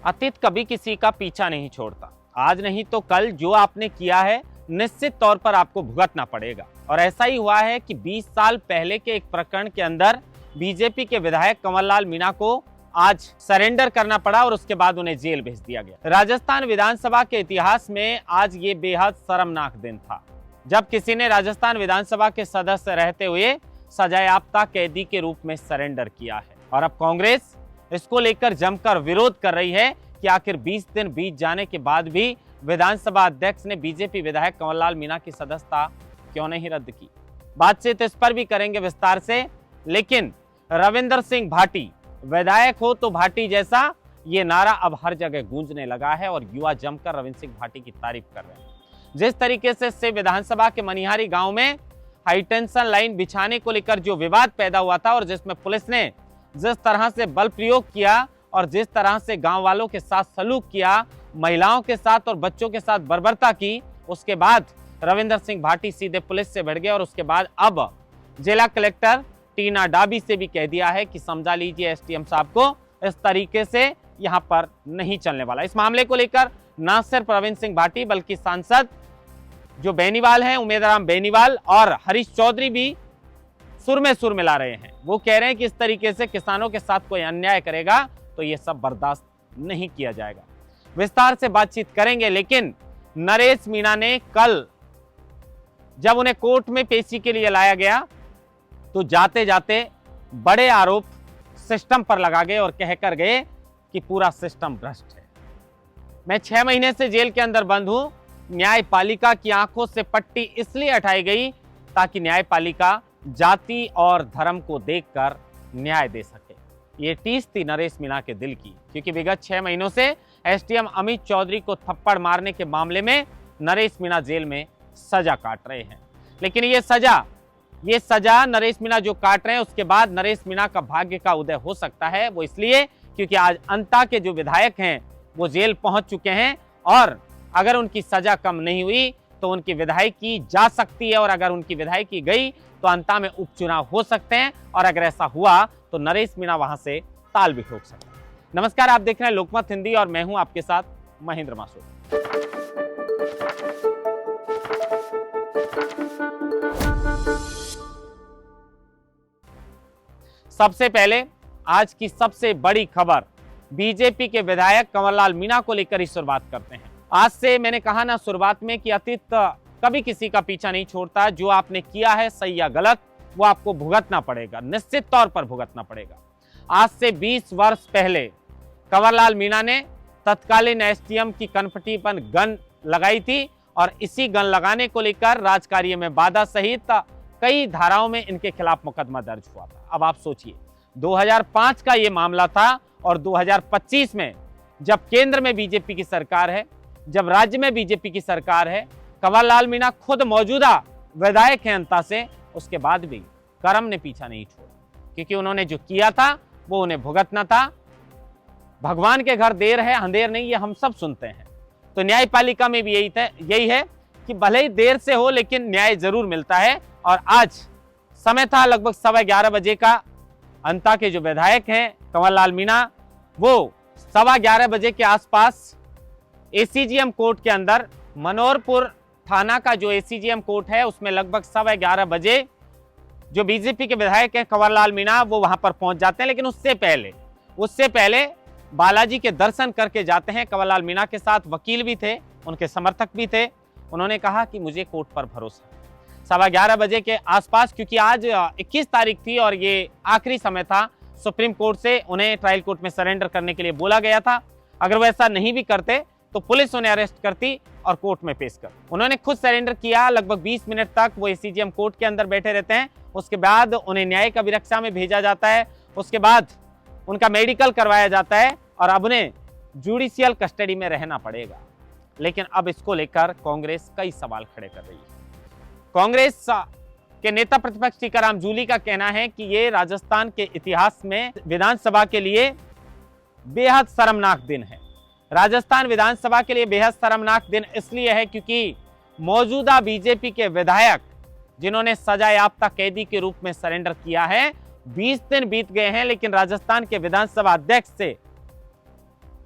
अतीत कभी किसी का पीछा नहीं छोड़ता। आज नहीं तो कल जो आपने किया है निश्चित तौर पर आपको भुगतना पड़ेगा। और ऐसा ही हुआ है कि 20 साल पहले के एक प्रकरण के अंदर बीजेपी के विधायक कंवरलाल मीणा को आज सरेंडर करना पड़ा और उसके बाद उन्हें जेल भेज दिया गया। राजस्थान विधानसभा के इतिहास में आज ये बेहद शर्मनाक दिन था जब किसी ने राजस्थान विधानसभा के सदस्य रहते हुए सजायाफ्ता कैदी के रूप में सरेंडर किया है। और अब कांग्रेस इसको लेकर जमकर विरोध कर रही है कि आखिर 20 दिन बीत जाने के बाद भी विधानसभा अध्यक्ष ने बीजेपी विधायक कंवरलाल मीणा की सदस्यता क्यों नहीं रद्द की। बातचीत इस पर भी करेंगे विस्तार से, लेकिन रविंदर सिंह भाटी विधायक हो तो भाटी जैसा ये नारा अब हर जगह गूंजने लगा है और युवा जमकर रविंदर सिंह भाटी की तारीफ कर रहे हैं। जिस तरीके से विधानसभा के मनिहारी गांव में हाईटेंशन लाइन बिछाने को लेकर जो विवाद पैदा हुआ था और जिसमें पुलिस ने जिस तरह से बल प्रयोग किया और जिस तरह से गांव वालों के साथ सलूक किया, महिलाओं के साथ और बच्चों के साथ बर्बरता की, उसके बाद रविंदर सिंह भाटी सीधे पुलिस से भिड़ गए और उसके बाद अब जिला कलेक्टर टीना डाबी से भी कह दिया है कि समझा लीजिए एसडीएम साहब को इस तरीके से यहां पर नहीं चलने वाला। इस मामले को लेकर न सिर्फ रविंदर सिंह भाटी बल्कि सांसद जो बेनीवाल हैं, उमेदराम बेनीवाल और हरीश चौधरी भी सुर में सुर मिला रहे हैं। वो कह रहे हैं कि इस तरीके से किसानों के साथ कोई अन्याय करेगा तो ये सब बर्दाश्त नहीं किया जाएगा। विस्तार से बातचीत करेंगे, लेकिन नरेश मीणा ने कल जब उन्हें कोर्ट में पेशी के लिए लाया गया तो जाते जाते बड़े आरोप सिस्टम पर लगा गए और कहकर गए कि पूरा सिस्टम भ्रष्ट है। मैं 6 महीने से जेल के अंदर बंद हूं। न्यायपालिका की आंखों से पट्टी इसलिए हटाई गई ताकि न्यायपालिका जाति और धर्म को देखकर न्याय दे सके। ये टीस थी नरेश मीणा के दिल की, क्योंकि विगत 6 महीनों से एसडीएम अमित चौधरी को थप्पड़ मारने के मामले में नरेश मीणा जेल में सजा काट रहे हैं। लेकिन ये सजा नरेश मीणा जो काट रहे हैं, उसके बाद नरेश मीणा का भाग्य का उदय हो सकता है। वो इसलिए क्योंकि आज अंता के जो विधायक हैं वो जेल पहुंच चुके हैं और अगर उनकी सजा कम नहीं हुई तो उनकी विधायकी जा सकती है, और अगर उनकी विधायकी गई तो अंता में उपचुनाव हो सकते हैं, और अगर ऐसा हुआ तो नरेश मीणा वहां से ताल भी ठोक सकते हैं। नमस्कार, आप देख रहे हैं लोकमत हिंदी और मैं हूं आपके साथ महेंद्र मासूद। सबसे पहले आज की सबसे बड़ी खबर बीजेपी के विधायक कंवरलाल मीणा को लेकर ही शुरुआत करते हैं। आज से मैंने कहा ना शुरुआत में कि अतीत कभी किसी का पीछा नहीं छोड़ता। जो आपने किया है सही या गलत वो आपको भुगतना पड़ेगा, निश्चित तौर पर भुगतना पड़ेगा। आज से 20 वर्ष पहले कंवरलाल मीणा ने तत्कालीन एसडीएम की कनपटी पर गन लगाई थी और इसी गन लगाने को लेकर राजकार्य में बाधा सहित कई धाराओं में इनके खिलाफ मुकदमा दर्ज हुआ था। अब आप सोचिए 2005 का ये मामला था और 2025 में जब केंद्र में बीजेपी की सरकार है, जब राज्य में बीजेपी की सरकार है, कंवरलाल मीणा खुद मौजूदा विधायक हैं अंता से, उसके बाद भी कर्म ने पीछा नहीं छोड़ा, क्योंकि उन्होंने जो किया था वो उन्हें भुगतना था। भगवान के घर देर है अंधेर नहीं, ये हम सब सुनते हैं। तो न्यायपालिका में भी यही है कि भले ही देर से हो लेकिन न्याय जरूर मिलता है। और आज समय था लगभग 11:15 बजे का। अंता के जो विधायक हैं कंवरलाल मीणा, वो 11:15 बजे के आसपास एसीजीएम कोर्ट के अंदर, मनोहरपुर थाना का जो एसीजीएम कोर्ट है उसमें लगभग 11:15 बजे जो बीजेपी के विधायक हैं कंवरलाल मीणा वो वहां पर पहुंच जाते हैं। लेकिन उससे पहले बालाजी के दर्शन करके जाते हैं। कंवरलाल मीणा के साथ वकील भी थे, उनके समर्थक भी थे। उन्होंने कहा कि मुझे कोर्ट पर भरोसा है। 11:15 बजे के आसपास, क्योंकि आज 21 तारीख थी और ये आखिरी समय था, सुप्रीम कोर्ट से उन्हें ट्रायल कोर्ट में सरेंडर करने के लिए बोला गया था। अगर वो ऐसा नहीं भी करते तो पुलिस उन्हें अरेस्ट करती और कोर्ट में पेश कर। उन्होंने खुद सरेंडर किया। लगभग 20 मिनट तक वो एसीजीएम कोर्ट के अंदर बैठे रहते हैं। उसके बाद उन्हें न्यायिक अभिरक्षा में भेजा जाता है। उसके बाद उनका मेडिकल करवाया जाता है और अब उन्हें जुडिशियल कस्टडी में रहना पड़ेगा। लेकिन अब इसको लेकर कांग्रेस कई सवाल खड़े कर रही है। कांग्रेस के नेता प्रतिपक्ष टीकाराम जूली का कहना है कि ये राजस्थान के इतिहास में विधानसभा के लिए बेहद शर्मनाक दिन है। राजस्थान विधानसभा के लिए बेहद शर्मनाक दिन इसलिए है क्योंकि मौजूदा बीजेपी के विधायक जिन्होंने सजायाफ्ता कैदी के रूप में सरेंडर किया है, 20 दिन बीत गए हैं, लेकिन राजस्थान के विधानसभा अध्यक्ष से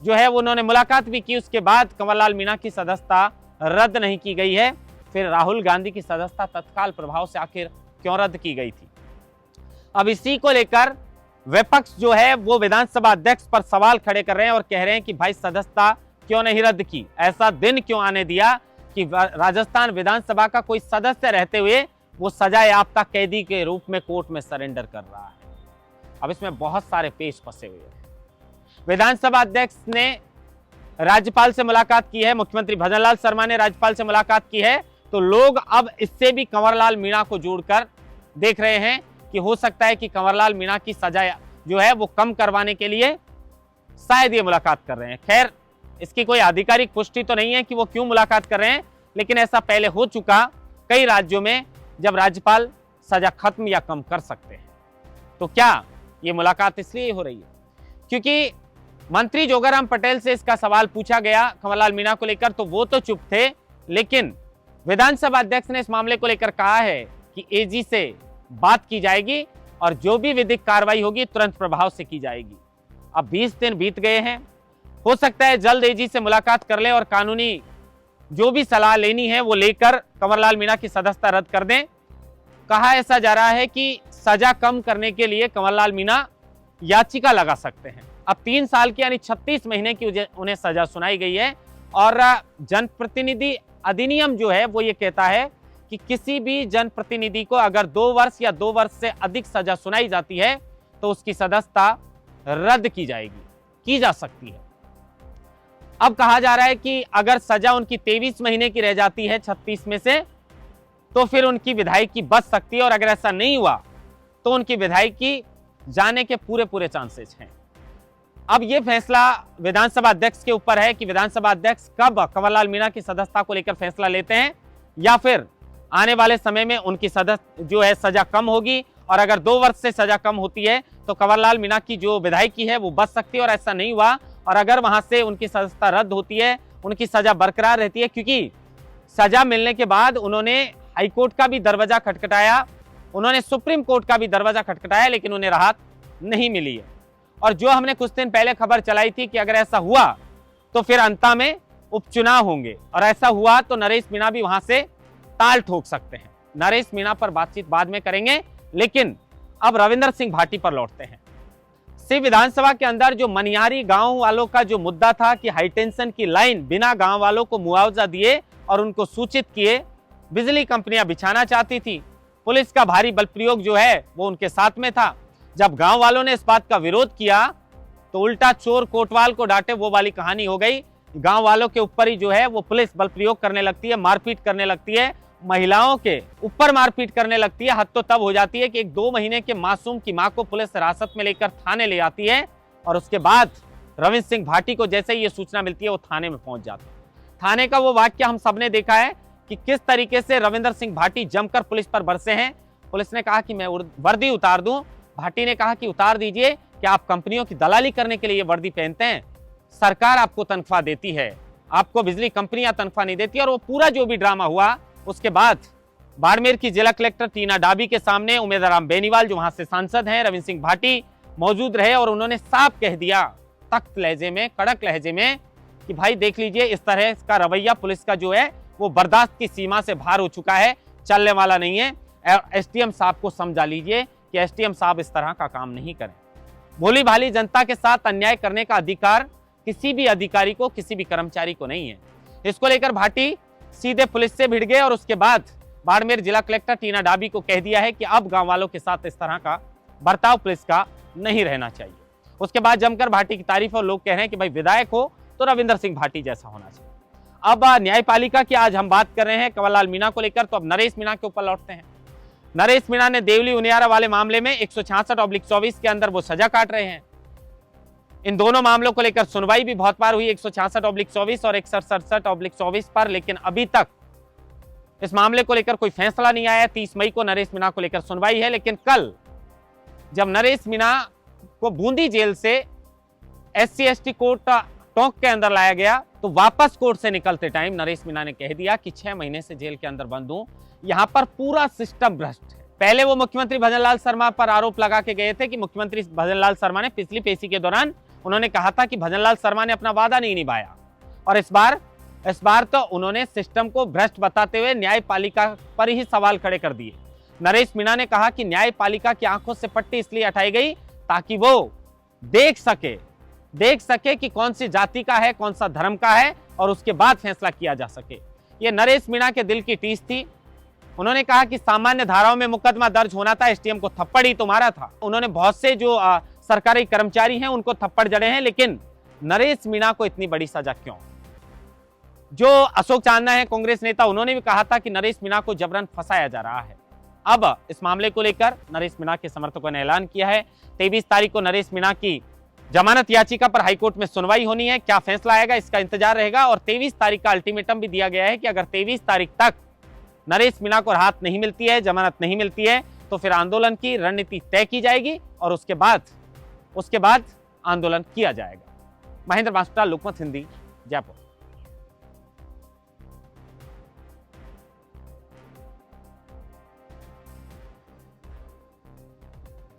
जो है वो उन्होंने मुलाकात भी की, उसके बाद कंवरलाल मीणा की सदस्यता रद्द नहीं की गई है। फिर राहुल गांधी की सदस्यता तत्काल प्रभाव से आखिर क्यों रद्द की गई थी? अब इसी को लेकर विपक्ष जो है वो विधानसभा अध्यक्ष पर सवाल खड़े कर रहे हैं और कह रहे हैं कि भाई सदस्यता क्यों नहीं रद्द की, ऐसा दिन क्यों आने दिया कि राजस्थान विधानसभा का कोई सदस्य रहते हुए वो सजा याफ्ता कैदी के रूप में कोर्ट में सरेंडर कर रहा है। अब इसमें बहुत सारे पेच फंसे हुए हैं। विधानसभा अध्यक्ष ने राज्यपाल से मुलाकात की है, मुख्यमंत्री भजनलाल शर्मा ने राज्यपाल से मुलाकात की है, तो लोग अब इससे भी कंवरलाल मीणा को जोड़कर देख रहे हैं कि हो सकता है कि कंवरलाल मीणा की सजा जो है वो कम करवाने के लिए शायद ये मुलाकात कर रहे हैं। खैर, इसकी कोई आधिकारिक पुष्टि तो नहीं है कि वो क्यों मुलाकात कर रहे हैं, लेकिन ऐसा पहले हो चुका कई राज्यों में जब राज्यपाल सजा खत्म या कम कर सकते हैं। तो क्या ये मुलाकात इसलिए हो रही है क्योंकि मंत्री जोगाराम पटेल से इसका सवाल पूछा गया कंवरलाल मीणा को लेकर, तो वो तो चुप थे, लेकिन विधानसभा अध्यक्ष ने इस मामले को लेकर कहा है कि एजी से बात की जाएगी और जो भी विधिक कार्रवाई होगी तुरंत प्रभाव से की जाएगी। अब 20 दिन बीत गए हैं, हो सकता है जल्द एजी से मुलाकात कर लें और कानूनी जो भी सलाह लेनी है वो लेकर कंवरलाल मीणा की सदस्यता रद्द कर दें। कहा ऐसा जा रहा है कि सजा कम करने के लिए कंवरलाल मीणा याचिका लगा सकते हैं। अब 3 साल की यानी 36 महीने की उन्हें सजा सुनाई गई है और जनप्रतिनिधि अधिनियम जो है वो ये कहता है कि किसी भी जनप्रतिनिधि को अगर 2 वर्ष या 2 वर्ष से अधिक सजा सुनाई जाती है तो उसकी सदस्यता रद्द की जाएगी, की जा सकती है। अब कहा जा रहा है कि अगर सजा उनकी 23 महीने की रह जाती है 36 में से, तो फिर उनकी विधायकी बच सकती है और अगर ऐसा नहीं हुआ तो उनकी विधायकी जाने के पूरे चांसेस हैं। अब यह फैसला विधानसभा अध्यक्ष के ऊपर है कि विधानसभा अध्यक्ष कब कंवरलाल मीणा की सदस्यता को लेकर फैसला लेते हैं, या फिर आने वाले समय में उनकी जो है सजा कम होगी और अगर 2 वर्ष से सजा कम होती है तो कंवरलाल मीणा की जो विधायकी है वो बच सकती है और ऐसा नहीं हुआ और अगर वहां से उनकी सदस्यता रद्द होती है, उनकी सजा बरकरार रहती है, क्योंकि सजा मिलने के बाद उन्होंने हाईकोर्ट का भी दरवाजा खटखटाया, उन्होंने सुप्रीम कोर्ट का भी दरवाजा खटखटाया, लेकिन उन्हें राहत नहीं मिली है। और जो हमने कुछ दिन पहले खबर चलाई थी कि अगर ऐसा हुआ तो फिर अंत में उपचुनाव होंगे और ऐसा हुआ तो नरेश मीणा भी वहां से ताल ठोक सकते हैं। नरेश मीणा पर बातचीत बाद में करेंगे, लेकिन अब रविंदर सिंह भाटी पर लौटते हैं। सिर्फ विधानसभा के अंदर जो मनियारी गांव वालों का जो मुद्दा था कि हाईटेंशन की लाइन बिना गांव वालों को मुआवजा दिए और उनको सूचित किए बिजली कंपनियां बिछाना चाहती थी, पुलिस का भारी बल प्रयोग जो है वो उनके साथ में था। जब गांव वालों ने इस बात का विरोध किया तो उल्टा चोर कोतवाल को डांटे वो वाली कहानी हो गई। गांव वालों के ऊपर ही जो है वो पुलिस बल प्रयोग करने लगती है, मारपीट करने लगती है, महिलाओं के ऊपर मारपीट करने लगती है। हद तो तब हो जाती है कि एक 2 महीने के मासूम की मां को पुलिस हिरासत में लेकर थाने ले आती है और उसके बाद रविंद्र सिंह भाटी को जैसे ही ये सूचना मिलती है वो थाने में पहुंच जाते हैं। थाने का वो वाक्य हम सबने देखा है कि किस तरीके से रविंदर सिंह भाटी जमकर पुलिस पर बरसे हैं। पुलिस ने कहा कि मैं वर्दी उतार दूं, भाटी ने कहा कि उतार दीजिए, कि आप कंपनियों की दलाली करने के लिए ये वर्दी पहनते हैं, सरकार आपको तनख्वाह देती है, आपको बिजली कंपनियां तनख्वाह नहीं देती। और वो पूरा जो भी ड्रामा हुआ उसके बाद बाड़मेर की जिला कलेक्टर टीना डाबी के सामने उमेदराम बेनीवाल जो वहां से सांसद हैं रविंद्र सिंह भाटी मौजूद रहे और उन्होंने साफ कह दिया सख्त लहजे में, कड़क लहजे में कि भाई देख लीजिए इस तरह का रवैया पुलिस का जो है वो बर्दाश्त की सीमा से बाहर हो चुका है, चलने वाला नहीं है। और एसडीएम साहब को समझा लीजिए कि एसडीएम साहब इस तरह का काम नहीं करें। भोली भाली जनता के साथ अन्याय करने का अधिकार किसी भी अधिकारी को, किसी भी कर्मचारी को नहीं है। इसको लेकर भाटी सीधे पुलिस से भिड़ गए और उसके बाद बाड़मेर जिला कलेक्टर टीना डाबी को कह दिया है कि अब गांव वालों के साथ इस तरह का बर्ताव पुलिस का नहीं रहना चाहिए। उसके बाद जमकर भाटी की तारीफ और लोग कह रहे हैं कि भाई विधायक हो तो रविंदर सिंह भाटी जैसा होना चाहिए। अब न्यायपालिका की आज हम बात कर रहे हैं कंवरलाल मीणा को लेकर, तो अब नरेश मीणा के ऊपर लौटते हैं। नरेश मीणा ने देवली उनियारा वाले मामले में 166/24 के अंदर वो सजा काट रहे हैं। इन दोनों मामलों को लेकर सुनवाई भी बहुत बार हुई 166/24 और 167/24 पर, लेकिन अभी तक इस मामले को लेकर कोई फैसला नहीं आया। 30 मई को नरेश मीणा को लेकर सुनवाई है, लेकिन कल जब नरेश मीणा को बूंदी जेल से SC/ST कोर्ट टोंक के अंदर लाया गया तो वापस कोर्ट से निकलते टाइम नरेश मीणा ने कह दिया कि 6 महीने से जेल के अंदर बंद हूं, यहां पर पूरा सिस्टम भ्रष्ट है। पहले वो मुख्यमंत्री भजनलाल शर्मा पर आरोप लगा के गए थे कि मुख्यमंत्री भजनलाल शर्मा ने पिछली पेशी के दौरान उन्होंने कहा था कि भजनलाल शर्मा ने अपना वादा नहीं निभाया, और इस बार तो उन्होंने सिस्टम को भ्रष्ट बताते हुए न्यायपालिका पर ही सवाल खड़े कर दिए। नरेश मीणा ने कहा कि न्यायपालिका की आंखों से पट्टी इसलिए हटाई गई ताकि वो देख सके कि कौन सी जाति का है, कौन सा धर्म का है, और उसके बाद फैसला किया जा सके। ये नरेश मीणा के दिल की टीस थी। उन्होंने कहा कि सामान्य धाराओं में मुकदमा दर्ज होना था, एसटीएम को थप्पड़ ही तो मारा था। उन्होंने बहुत से जो सरकारी कर्मचारी हैं उनको थप्पड़ जड़े हैं, लेकिन नरेश मीणा को इतनी बड़ी सजा क्यों? जो अशोक चांदना है कांग्रेस नेता, उन्होंने भी कहा था कि नरेश मीणा को जबरन फंसाया जा रहा है। अब इस मामले को लेकर नरेश मीणा के समर्थकों ने ऐलान किया है 23 तारीख को नरेश मीणा की जमानत याचिका पर हाईकोर्ट में सुनवाई होनी है। क्या फैसला आएगा इसका इंतजार रहेगा, और 23 तारीख का अल्टीमेटम भी दिया गया है कि अगर 23 तारीख तक नरेश मीणा को राहत नहीं मिलती है, जमानत नहीं मिलती है, तो फिर आंदोलन की रणनीति तय की जाएगी और उसके बाद आंदोलन किया जाएगा। महेंद्र मास्टर, लोकमत हिंदी, जयपुर।